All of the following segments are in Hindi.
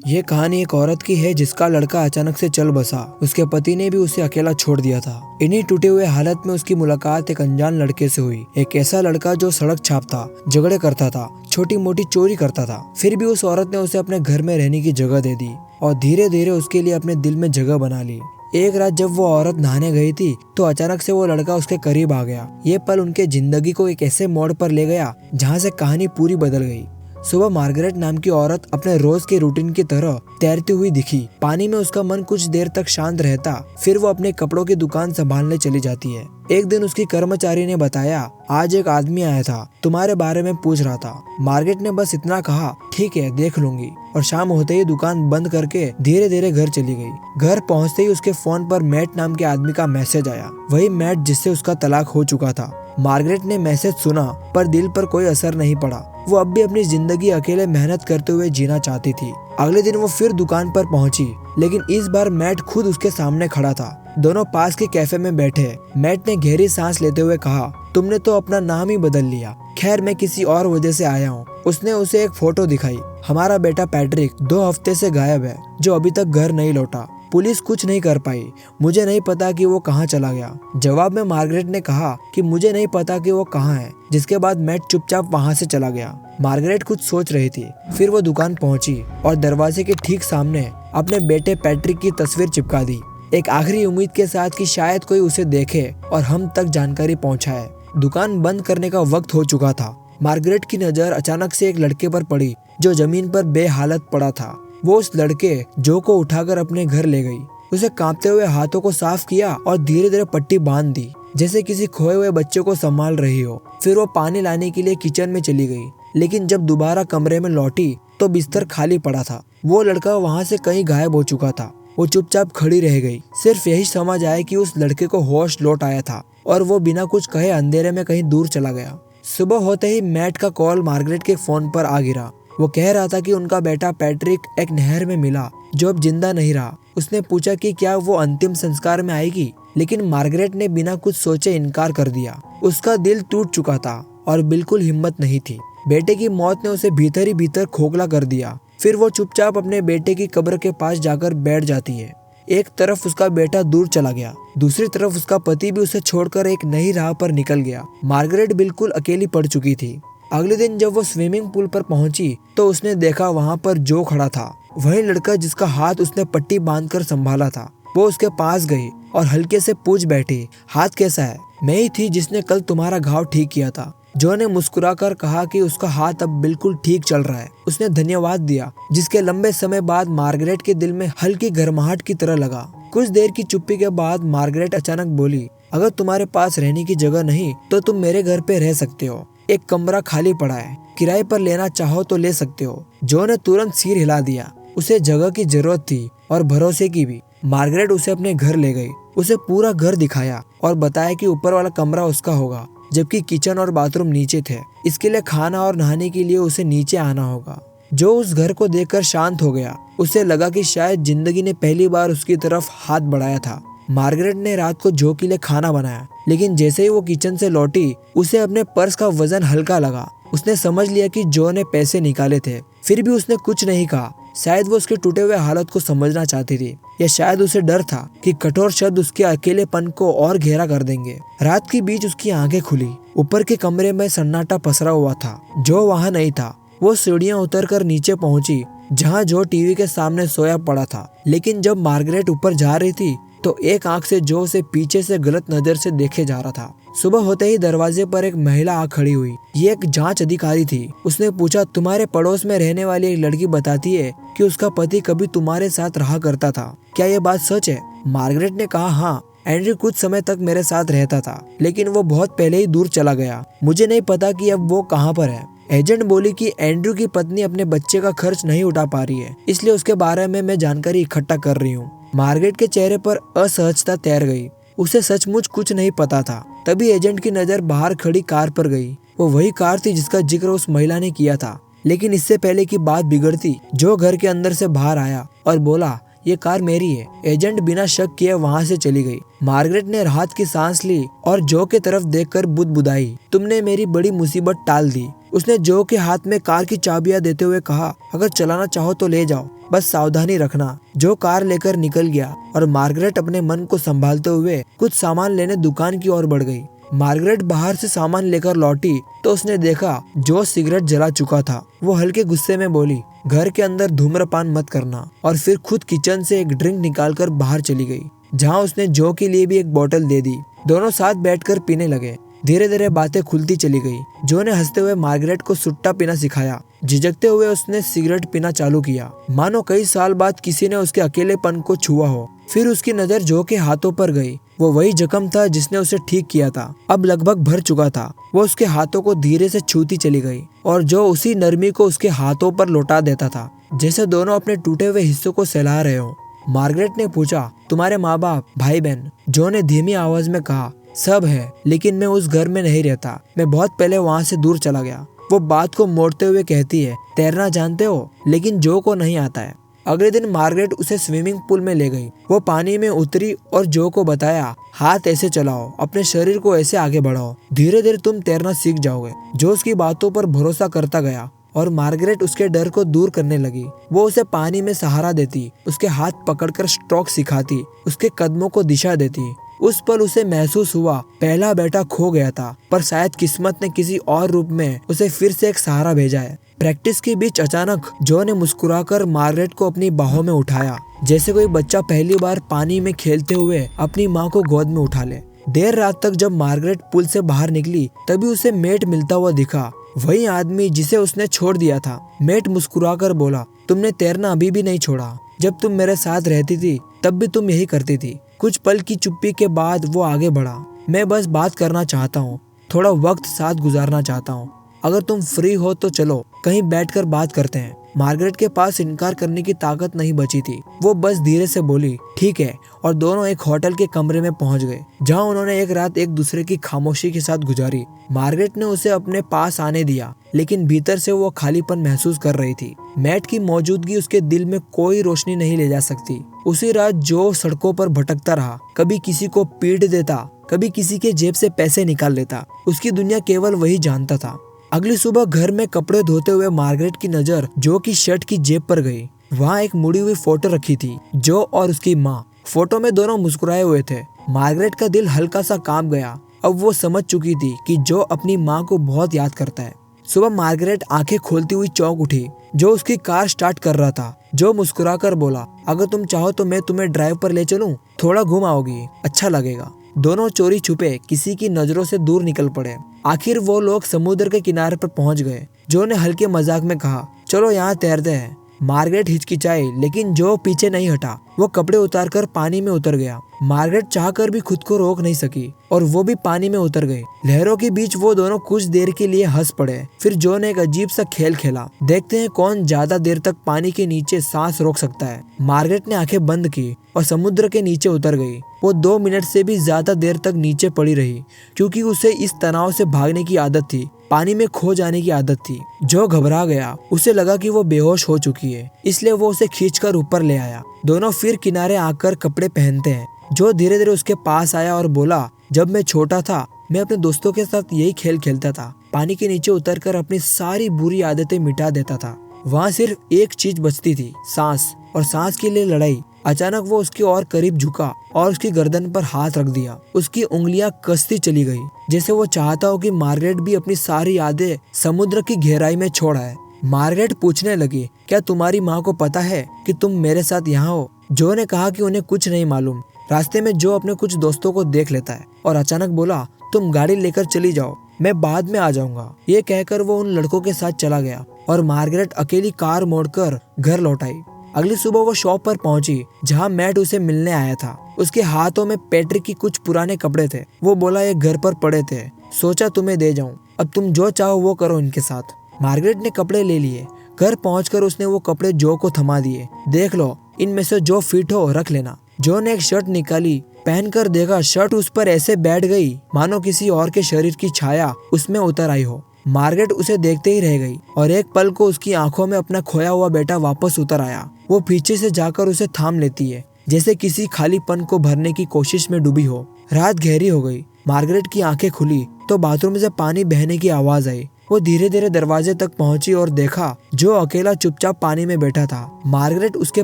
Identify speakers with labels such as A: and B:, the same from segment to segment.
A: ये कहानी एक औरत की है जिसका लड़का अचानक से चल बसा। उसके पति ने भी उसे अकेला छोड़ दिया था। इन्हीं टूटे हुए हालत में उसकी मुलाकात एक अनजान लड़के से हुई। एक ऐसा लड़का जो सड़क छापता, झगड़े करता था, छोटी मोटी चोरी करता था। फिर भी उस औरत ने उसे अपने घर में रहने की जगह दे दी और धीरे धीरे उसके लिए अपने दिल में जगह बना ली। एक रात जब वो औरत नहाने गई थी तो अचानक से वो लड़का उसके करीब आ गया। ये पल उनके जिंदगी को एक ऐसे मोड़ पर ले गया जहाँ से कहानी पूरी बदल गई। सुबह मार्गरेट नाम की औरत अपने रोज के रूटीन की तरह तैरती हुई दिखी। पानी में उसका मन कुछ देर तक शांत रहता, फिर वो अपने कपड़ों की दुकान संभालने चली जाती है। एक दिन उसकी कर्मचारी ने बताया, आज एक आदमी आया था, तुम्हारे बारे में पूछ रहा था। मार्गरेट ने बस इतना कहा, ठीक है देख लूंगी, और शाम होते ही दुकान बंद करके धीरे धीरे घर चली गई। घर पहुंचते ही उसके फोन पर मैट नाम के आदमी का मैसेज आया। वही मैट जिससे उसका तलाक हो चुका था। मार्गरेट ने मैसेज सुना पर दिल पर कोई असर नहीं पड़ा। वो अब भी अपनी जिंदगी अकेले मेहनत करते हुए जीना चाहती थी। अगले दिन वो फिर दुकान पर पहुंची, लेकिन इस बार मैट खुद उसके सामने खड़ा था। दोनों पास के कैफे में बैठे। मैट ने गहरी सांस लेते हुए कहा, तुमने तो अपना नाम ही बदल लिया। खैर मैं किसी और वजह से आया हूँ। उसने उसे एक फोटो दिखाई। हमारा बेटा पैट्रिक 2 हफ्ते से गायब है, जो अभी तक घर नहीं लौटा। पुलिस कुछ नहीं कर पाई। मुझे नहीं पता कि वो कहाँ चला गया। जवाब में मार्गरेट ने कहा कि मुझे नहीं पता कि वो कहाँ है। जिसके बाद मैट चुपचाप वहाँ से चला गया। मार्गरेट कुछ सोच रही थी। फिर वो दुकान पहुंची और दरवाजे के ठीक सामने अपने बेटे पैट्रिक की तस्वीर चिपका दी, एक आखिरी उम्मीद के साथ कि शायद कोई उसे देखे और हम तक जानकारी पहुंचाए। दुकान बंद करने का वक्त हो चुका था। मार्गरेट की नजर अचानक से एक लड़के पर पड़ी जो जमीन पर बेहालत पड़ा था। वो उस लड़के जो को उठाकर अपने घर ले गई। उसे कांपते हुए हाथों को साफ किया और धीरे धीरे पट्टी बांध दी, जैसे किसी खोए हुए बच्चे को संभाल रही हो। फिर वो पानी लाने के लिए किचन में चली गई, लेकिन जब दोबारा कमरे में लौटी तो बिस्तर खाली पड़ा था। वो लड़का वहाँ से कहीं गायब हो चुका था। वो चुपचाप खड़ी रह गई। सिर्फ यही समझ आया कि उस लड़के को होश लौट आया था और वो बिना कुछ कहे अंधेरे में कहीं दूर चला गया। सुबह होते ही मैट का कॉल मार्गरेट के फोन पर आ गिरा। वो कह रहा था कि उनका बेटा पैट्रिक एक नहर में मिला जो अब जिंदा नहीं रहा। उसने पूछा कि क्या वो अंतिम संस्कार में आएगी, लेकिन मार्गरेट ने बिना कुछ सोचे इनकार कर दिया। उसका दिल टूट चुका था और बिल्कुल हिम्मत नहीं थी। बेटे की मौत ने उसे भीतर ही भीतर खोखला कर दिया। फिर वो चुपचाप अपने बेटे की कब्र के पास जाकर बैठ जाती है। एक तरफ उसका बेटा दूर चला गया, दूसरी तरफ उसका पति भी उसे छोड़कर एक नई राह पर निकल गया। मार्गरेट बिल्कुल अकेली पड़ चुकी थी। अगले दिन जब वो स्विमिंग पूल पर पहुंची तो उसने देखा वहां पर जो खड़ा था, वही लड़का जिसका हाथ उसने पट्टी बांधकर संभाला था। वो उसके पास गई और हल्के से पूछ बैठी, हाथ कैसा है? मैं ही थी जिसने कल तुम्हारा घाव ठीक किया था। जो ने मुस्कुराकर कहा कि उसका हाथ अब बिल्कुल ठीक चल रहा है। उसने धन्यवाद दिया, जिसके लंबे समय बाद मार्गरेट के दिल में हल्की गर्माहट की तरह लगा। कुछ देर की चुप्पी के बाद मार्गरेट अचानक बोली, अगर तुम्हारे पास रहने की जगह नहीं तो तुम मेरे घर पे रह सकते हो। एक कमरा खाली पड़ा है, किराए पर लेना चाहो तो ले सकते हो। जो ने तुरंत सिर हिला दिया। उसे जगह की जरूरत थी और भरोसे की भी। मार्गरेट उसे अपने घर ले गई। उसे पूरा घर दिखाया और बताया कि ऊपर वाला कमरा उसका होगा, जबकि किचन और बाथरूम नीचे थे। इसके लिए खाना और नहाने के लिए उसे नीचे आना होगा। जो उस घर को देखकर शांत हो गया। उसे लगा कि शायद जिंदगी ने पहली बार उसकी तरफ हाथ बढ़ाया था। मार्गरेट ने रात को जो के लिए खाना बनाया, लेकिन जैसे ही वो किचन से लौटी उसे अपने पर्स का वजन हल्का लगा। उसने समझ लिया कि जो ने पैसे निकाले थे। फिर भी उसने कुछ नहीं कहा। शायद वो उसके टूटे हुए हालत को समझना चाहती थी, या शायद उसे डर था कि कठोर शब्द उसके अकेलेपन को और गहरा कर देंगे। रात के बीच उसकी आंखें खुली। ऊपर के कमरे में सन्नाटा पसरा हुआ था। जो वहाँ नहीं था। वो सीढ़ियाँ उतरकर नीचे पहुंची, जहाँ जो टीवी के सामने सोया पड़ा था। लेकिन जब मार्गरेट ऊपर जा रही थी तो एक आंख से जो उसे पीछे से गलत नजर से देखे जा रहा था। सुबह होते ही दरवाजे पर एक महिला आ खड़ी हुई। ये एक जांच अधिकारी थी। उसने पूछा, तुम्हारे पड़ोस में रहने वाली एक लड़की बताती है कि उसका पति कभी तुम्हारे साथ रहा करता था, क्या ये बात सच है? मार्गरेट ने कहा, हाँ, एंड्रयू कुछ समय तक मेरे साथ रहता था, लेकिन वो बहुत पहले ही दूर चला गया। मुझे नहीं पता कि अब वो कहाँ पर है। एजेंट बोली कि एंड्रयू की पत्नी अपने बच्चे का खर्च नहीं उठा पा रही है, इसलिए उसके बारे में मैं जानकारी इकट्ठा कर रही हूँ। मार्गरेट के चेहरे पर असहजता तैर गई। उसे सचमुच कुछ नहीं पता था। तभी एजेंट की नजर बाहर खड़ी कार पर गई। वो वही कार थी जिसका जिक्र उस महिला ने किया था। लेकिन इससे पहले कि बात बिगड़ती, जो घर के अंदर से बाहर आया और बोला, ये कार मेरी है। एजेंट बिना शक किए वहाँ से चली गई। मार्गरेट ने राहत की सांस ली और जो के तरफ देखकर बुदबुदाई, तुमने मेरी बड़ी मुसीबत टाल दी। उसने जो के हाथ में कार की चाबियां देते हुए कहा, अगर चलाना चाहो तो ले जाओ, बस सावधानी रखना। जो कार लेकर निकल गया और मार्गरेट अपने मन को संभालते हुए कुछ सामान लेने दुकान की ओर बढ़ गई। मार्गरेट बाहर से सामान लेकर लौटी तो उसने देखा जो सिगरेट जला चुका था। वो हल्के गुस्से में बोली, घर के अंदर धूम्रपान मत करना, और फिर खुद किचन से एक ड्रिंक निकालकर बाहर चली गई, जहाँ उसने जो के लिए भी एक बोतल दे दी। दोनों साथ बैठकर पीने लगे। धीरे धीरे बातें खुलती चली गई। जो ने हंसते हुए मार्गरेट को सुट्टा पीना सिखाया। झिझकते हुए उसने सिगरेट पीना चालू किया, मानो कई साल बाद किसी ने उसके अकेलेपन को छुआ हो। फिर उसकी नजर जो के हाथों पर गई। वो वही जख्म था जिसने उसे ठीक किया था, अब लगभग भर चुका था। वो उसके हाथों को धीरे से छूती चली गई और जो उसी नरमी को उसके हाथों पर लौटा देता था, जैसे दोनों अपने टूटे हुए हिस्सों को सहला रहे हो। मार्गरेट ने पूछा, तुम्हारे माँ बाप, भाई बहन? जो ने धीमी आवाज में कहा, सब है, लेकिन मैं उस घर में नहीं रहता। मैं बहुत पहले वहाँ से दूर चला गया। वो बात को मोड़ते हुए कहती है, तैरना जानते हो, लेकिन जो को नहीं आता है। अगले दिन मार्गरेट उसे स्विमिंग पूल में ले गई। वो पानी में उतरी और जो को बताया, हाथ ऐसे चलाओ, अपने शरीर को ऐसे आगे बढ़ाओ, धीरे धीरे तुम तैरना सीख जाओगे। जो उसकी बातों पर भरोसा करता गया और मार्गरेट उसके डर को दूर करने लगी। वो उसे पानी में सहारा देती, उसके हाथ पकड़कर स्ट्रोक सिखाती, उसके कदमों को दिशा देती। उस पल उसे महसूस हुआ पहला बेटा खो गया था, पर शायद किस्मत ने किसी और रूप में उसे फिर से एक सहारा भेजा है। प्रैक्टिस के बीच अचानक जो ने मुस्कुराकर मार्गरेट को अपनी बाहों में उठाया, जैसे कोई बच्चा पहली बार पानी में खेलते हुए अपनी माँ को गोद में उठा ले। देर रात तक जब मार्गरेट पुल से बाहर निकली, तभी उसे मेट मिलता हुआ दिखा, वही आदमी जिसे उसने छोड़ दिया था। मेट मुस्कुराकर बोला, तुमने तैरना अभी भी नहीं छोड़ा। जब तुम मेरे साथ रहती थी तब भी तुम यही करती थी। कुछ पल की चुप्पी के बाद वो आगे बढ़ा, मैं बस बात करना चाहता हूँ, थोड़ा वक्त साथ गुजारना चाहता हूँ। अगर तुम फ्री हो तो चलो कहीं बैठकर बात करते हैं। मार्गरेट के पास इनकार करने की ताकत नहीं बची थी। वो बस धीरे से बोली, ठीक है, और दोनों एक होटल के कमरे में पहुंच गए, जहां उन्होंने एक रात एक दूसरे की खामोशी के साथ गुजारी। मार्गरेट ने उसे अपने पास आने दिया, लेकिन भीतर से वो खालीपन महसूस कर रही थी। मैट की मौजूदगी उसके दिल में कोई रोशनी नहीं ले जा सकती। उसी रात जो सड़कों पर भटकता रहा, कभी किसी को पीट देता, कभी किसी के जेब से पैसे निकाल लेता। उसकी दुनिया केवल वही जानता था। अगली सुबह घर में कपड़े धोते हुए मार्गरेट की नजर जो की शर्ट की जेब पर गई। वहाँ एक मुड़ी हुई फोटो रखी थी, जो और उसकी माँ। फोटो में दोनों मुस्कुराए हुए थे। मार्गरेट का दिल हल्का सा कांप गया। अब वो समझ चुकी थी कि जो अपनी माँ को बहुत याद करता है। सुबह मार्गरेट आंखें खोलती हुई चौंक उठी। जो उसकी कार स्टार्ट कर रहा था। जो मुस्कुराकर बोला, अगर तुम चाहो तो मैं तुम्हें ड्राइव पर ले चलूं, थोड़ा घूम आओगी, अच्छा लगेगा। दोनों चोरी छुपे किसी की नजरों से दूर निकल पड़े। आखिर वो लोग समुद्र के किनारे पर पहुंच गए। जो ने हल्के मजाक में कहा, चलो यहाँ तैरते हैं। मार्गरेट हिचकिचाई, लेकिन जो पीछे नहीं हटा। वो कपड़े उतारकर पानी में उतर गया। मार्गरेट चाहकर भी खुद को रोक नहीं सकी और वो भी पानी में उतर गई। लहरों के बीच वो दोनों कुछ देर के लिए हंस पड़े। फिर जो ने एक अजीब सा खेल खेला, देखते हैं कौन ज्यादा देर तक पानी के नीचे सांस रोक सकता है। मार्गरेट ने आंखें बंद की और समुद्र के नीचे उतर गई। वो 2 मिनट से भी ज्यादा देर तक नीचे पड़ी रही, क्योंकि उसे इस तनाव से भागने की आदत थी, पानी में खो जाने की आदत थी। जो घबरा गया, उसे लगा कि वो बेहोश हो चुकी है, इसलिए वो उसे खींचकर ऊपर ले आया। दोनों फिर किनारे आकर कपड़े पहनते हैं। जो धीरे धीरे उसके पास आया और बोला, जब मैं छोटा था मैं अपने दोस्तों के साथ यही खेल खेलता था, पानी के नीचे उतरकर अपनी सारी बुरी आदतें मिटा देता था। वहाँ सिर्फ एक चीज बचती थी, सांस, और सांस के लिए लड़ाई। अचानक वो उसकी और करीब झुका और उसकी गर्दन पर हाथ रख दिया। उसकी उंगलियां कसती चली गई, जैसे वो चाहता हो कि मार्गरेट भी अपनी सारी यादें समुद्र की गहराई में छोड़ आए। मार्गरेट पूछने लगी, क्या तुम्हारी माँ को पता है कि तुम मेरे साथ यहाँ हो? जो ने कहा कि उन्हें कुछ नहीं मालूम। रास्ते में जो अपने कुछ दोस्तों को देख लेता है और अचानक बोला, तुम गाड़ी लेकर चली जाओ, मैं बाद में आ जाऊंगा। ये कहकर वो उन लड़कों के साथ चला गया और मार्गरेट अकेली कार मोड़कर घर लौट आई। अगली सुबह वो शॉप पर पहुंची जहां मैट उसे मिलने आया था। उसके हाथों में पैट्रिक की कुछ पुराने कपड़े थे। वो बोला, ये घर पर पड़े थे, सोचा तुम्हें दे जाऊं, अब तुम जो चाहो वो करो इनके साथ। मार्गरेट ने कपड़े ले लिए। घर पहुंचकर उसने वो कपड़े जो को थमा दिए। देख लो, इनमें से जो फिट हो रख लेना। जो ने एक शर्ट निकाली, पहनकर देखा, शर्ट उस पर ऐसे बैठ गई मानो किसी और के शरीर की छाया उसमें उतर आई हो। मार्गरेट उसे देखते ही रह गई और एक पल को उसकी आंखों में अपना खोया हुआ बेटा वापस उतर आया। वो पीछे से जाकर उसे थाम लेती है, जैसे किसी खालीपन को भरने की कोशिश में डूबी हो। रात गहरी हो गई। मार्गरेट की आंखें खुली तो बाथरूम से पानी बहने की आवाज आई। वो धीरे धीरे दरवाजे तक पहुंची और देखा जो अकेला चुपचाप पानी में बैठा था। मार्गरेट उसके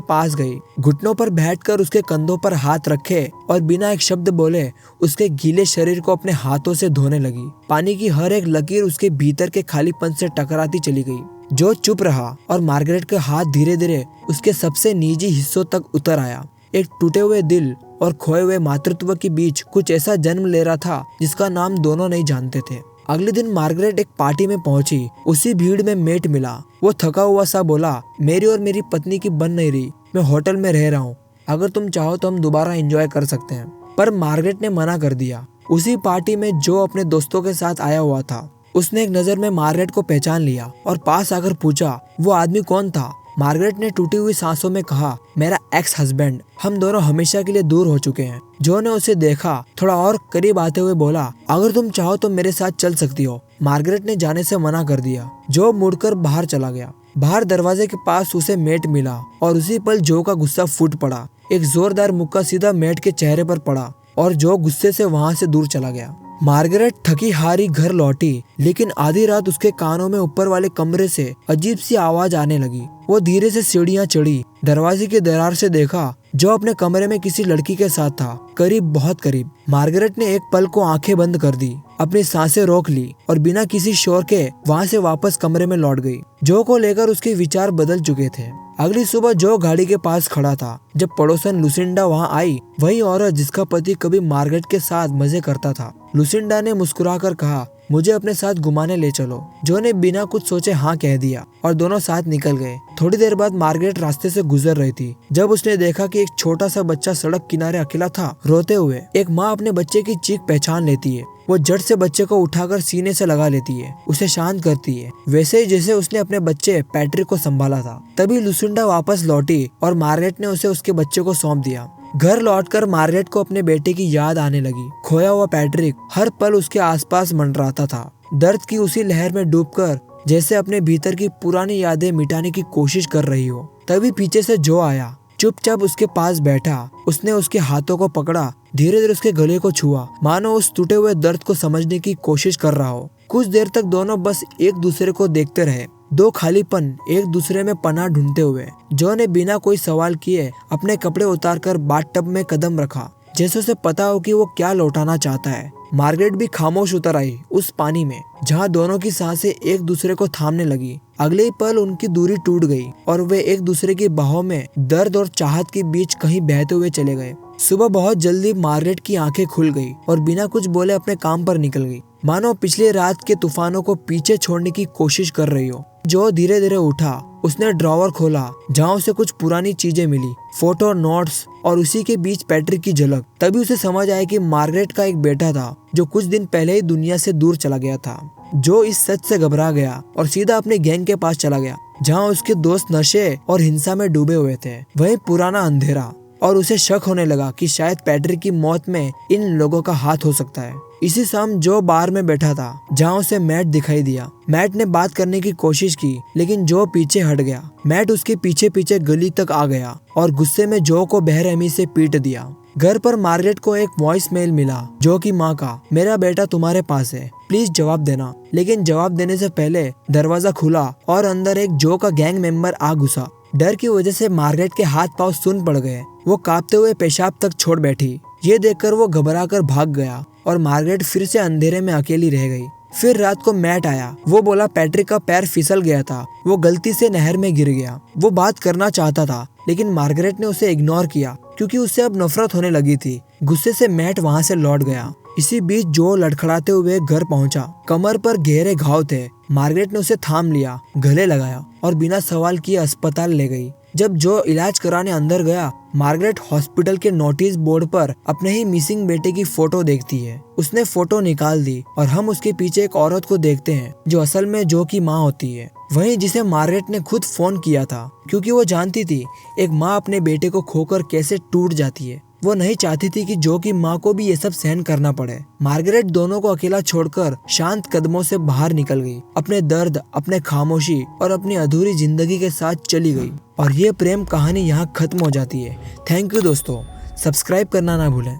A: पास गई, घुटनों पर बैठकर उसके कंधों पर हाथ रखे और बिना एक शब्द बोले उसके गीले शरीर को अपने हाथों से धोने लगी। पानी की हर एक लकीर उसके भीतर के खालीपन से टकराती चली गई। जो चुप रहा और मार्गरेट का हाथ धीरे धीरे उसके सबसे निजी हिस्सों तक उतर आया। एक टूटे हुए दिल और खोए हुए मातृत्व के बीच कुछ ऐसा जन्म ले रहा था जिसका नाम दोनों नहीं जानते थे। अगले दिन मार्गरेट एक पार्टी में पहुंची। उसी भीड़ में मेट मिला। वो थका हुआ सा बोला, मेरी और मेरी पत्नी की बन नहीं रही, मैं होटल में रह रहा हूँ, अगर तुम चाहो तो हम दोबारा एंजॉय कर सकते हैं। पर मार्गरेट ने मना कर दिया। उसी पार्टी में जो अपने दोस्तों के साथ आया हुआ था, उसने एक नजर में मार्गरेट को पहचान लिया और पास आकर पूछा वो आदमी कौन था। मार्गरेट ने टूटी हुई सांसों में कहा, मेरा एक्स हस्बैंड, हम दोनों हमेशा के लिए दूर हो चुके हैं। जो ने उसे देखा, थोड़ा और करीब आते हुए बोला, अगर तुम चाहो तो मेरे साथ चल सकती हो। मार्गरेट ने जाने से मना कर दिया। जो मुड़कर बाहर चला गया। बाहर दरवाजे के पास उसे मेट मिला और उसी पल जो का गुस्सा फूट पड़ा। एक जोरदार मुक्का सीधा मेट के चेहरे पर पड़ा और जो गुस्से से वहाँ से दूर चला गया। मार्गरेट थकी हारी घर लौटी, लेकिन आधी रात उसके कानों में ऊपर वाले कमरे से अजीब सी आवाज आने लगी। वो धीरे से सीढ़ियां चढ़ी, दरवाजे की दरार से देखा जो अपने कमरे में किसी लड़की के साथ था, करीब, बहुत करीब। मार्गरेट ने एक पल को आंखें बंद कर दी, अपनी सांसें रोक ली और बिना किसी शोर के वहाँ से वापस कमरे में लौट गई। जो को लेकर उसके विचार बदल चुके थे। अगली सुबह जो गाड़ी के पास खड़ा था, जब पड़ोसन लुसिंडा वहाँ आई, वही औरत जिसका पति कभी मार्गरेट के साथ मजे करता था। लुसिंडा ने मुस्कुराकर कहा, मुझे अपने साथ घुमाने ले चलो। जो ने बिना कुछ सोचे हाँ कह दिया और दोनों साथ निकल गए। थोड़ी देर बाद मार्गरेट रास्ते से गुजर रही थी जब उसने देखा कि एक छोटा सा बच्चा सड़क किनारे अकेला था, रोते हुए। एक माँ अपने बच्चे की चीख पहचान लेती है। वो झट से बच्चे को उठाकर सीने से लगा लेती है, उसे शांत करती है, वैसे ही जैसे उसने अपने बच्चे पैट्रिक को संभाला था। तभी लुसिंडा वापस लौटी और मार्गरेट ने उसे उसके बच्चे को सौंप दिया। घर लौटकर मार्गरेट को अपने बेटे की याद आने लगी। खोया हुआ पैट्रिक हर पल उसके आसपास मंडराता था, दर्द की उसी लहर में डूबकर जैसे अपने भीतर की पुरानी यादें मिटाने की कोशिश कर रही हो। तभी पीछे से जो आया, चुपचाप उसके पास बैठा। उसने उसके हाथों को पकड़ा, धीरे धीरे उसके गले को छुआ, मानो उस टूटे हुए दर्द को समझने की कोशिश कर रहा हो। कुछ देर तक दोनों बस एक दूसरे को देखते रहे, दो खालीपन एक दूसरे में पनाह ढूंढते हुए। जो ने बिना कोई सवाल किए अपने कपड़े उतारकर बाथटब में कदम रखा, जैसे उसे पता हो कि वो क्या लौटाना चाहता है। मार्गरेट भी खामोश उतर आई उस पानी में, जहाँ दोनों की सांसें एक दूसरे को थामने लगी। अगले ही पल उनकी दूरी टूट गई और वे एक दूसरे की बाहों में दर्द और चाहत के बीच कहीं बहते हुए चले गए। सुबह बहुत जल्दी मार्गरेट की आंखें खुल गई और बिना कुछ बोले अपने काम पर निकल गई, मानो पिछली रात के तूफानों को पीछे छोड़ने की कोशिश कर रही हो। जो धीरे धीरे उठा, उसने ड्रॉवर खोला जहाँ उसे कुछ पुरानी चीजें मिली, फोटो, नोट्स और उसी के बीच पैट्रिक की झलक। तभी उसे समझ आया कि मार्गरेट का एक बेटा था जो कुछ दिन पहले ही दुनिया से दूर चला गया था। जो इस सच से घबरा गया और सीधा अपने गैंग के पास चला गया, जहाँ उसके दोस्त नशे और हिंसा में डूबे हुए थे। वही पुराना अंधेरा, और उसे शक होने लगा कि शायद पैट्रिक की मौत में इन लोगों का हाथ हो सकता है। इसी शाम जो बार में बैठा था, जहाँ उसे मैट दिखाई दिया। मैट ने बात करने की कोशिश की, लेकिन जो पीछे हट गया। मैट उसके पीछे पीछे गली तक आ गया और गुस्से में जो को बेरहमी से पीट दिया। घर पर मार्गरेट को एक वॉइस मेल मिला जो की माँ का, मेरा बेटा तुम्हारे पास है, प्लीज जवाब देना। लेकिन जवाब देने से पहले दरवाजा खुला और अंदर एक जो का गैंग मेंबर आ घुसा। डर की वजह से मार्गरेट के हाथ पांव सुन्न पड़ गए। वो कांपते हुए पेशाब तक छोड़ बैठी। ये देखकर वो घबराकर भाग गया और मार्गरेट फिर से अंधेरे में अकेली रह गई। फिर रात को मैट आया। वो बोला पैट्रिक का पैर फिसल गया था, वो गलती से नहर में गिर गया। वो बात करना चाहता था, लेकिन मार्गरेट ने उसे इग्नोर किया क्योंकि उससे अब नफरत होने लगी थी। गुस्से से मैट वहाँ से लौट गया। इसी बीच जो लड़खड़ाते हुए घर पहुंचा। कमर पर गहरे घाव थे। मार्गरेट ने उसे थाम लिया, गले लगाया और बिना सवाल किए अस्पताल ले गई। जब जो इलाज कराने अंदर गया, मार्गरेट हॉस्पिटल के नोटिस बोर्ड पर अपने ही मिसिंग बेटे की फोटो देखती है। उसने फोटो निकाल दी और हम उसके पीछे एक औरत को देखते हैं जो असल में जो की माँ होती है, वही जिसे मार्गरेट ने खुद फोन किया था, क्योंकि वो जानती थी एक माँ अपने बेटे को खोकर कैसे टूट जाती है। वो नहीं चाहती थी कि जो की माँ को भी ये सब सहन करना पड़े। मार्गरेट दोनों को अकेला छोड़कर शांत कदमों से बाहर निकल गई, अपने दर्द, अपने खामोशी और अपनी अधूरी जिंदगी के साथ चली गई। और ये प्रेम कहानी यहाँ खत्म हो जाती है। थैंक यू दोस्तों, सब्सक्राइब करना ना भूलें।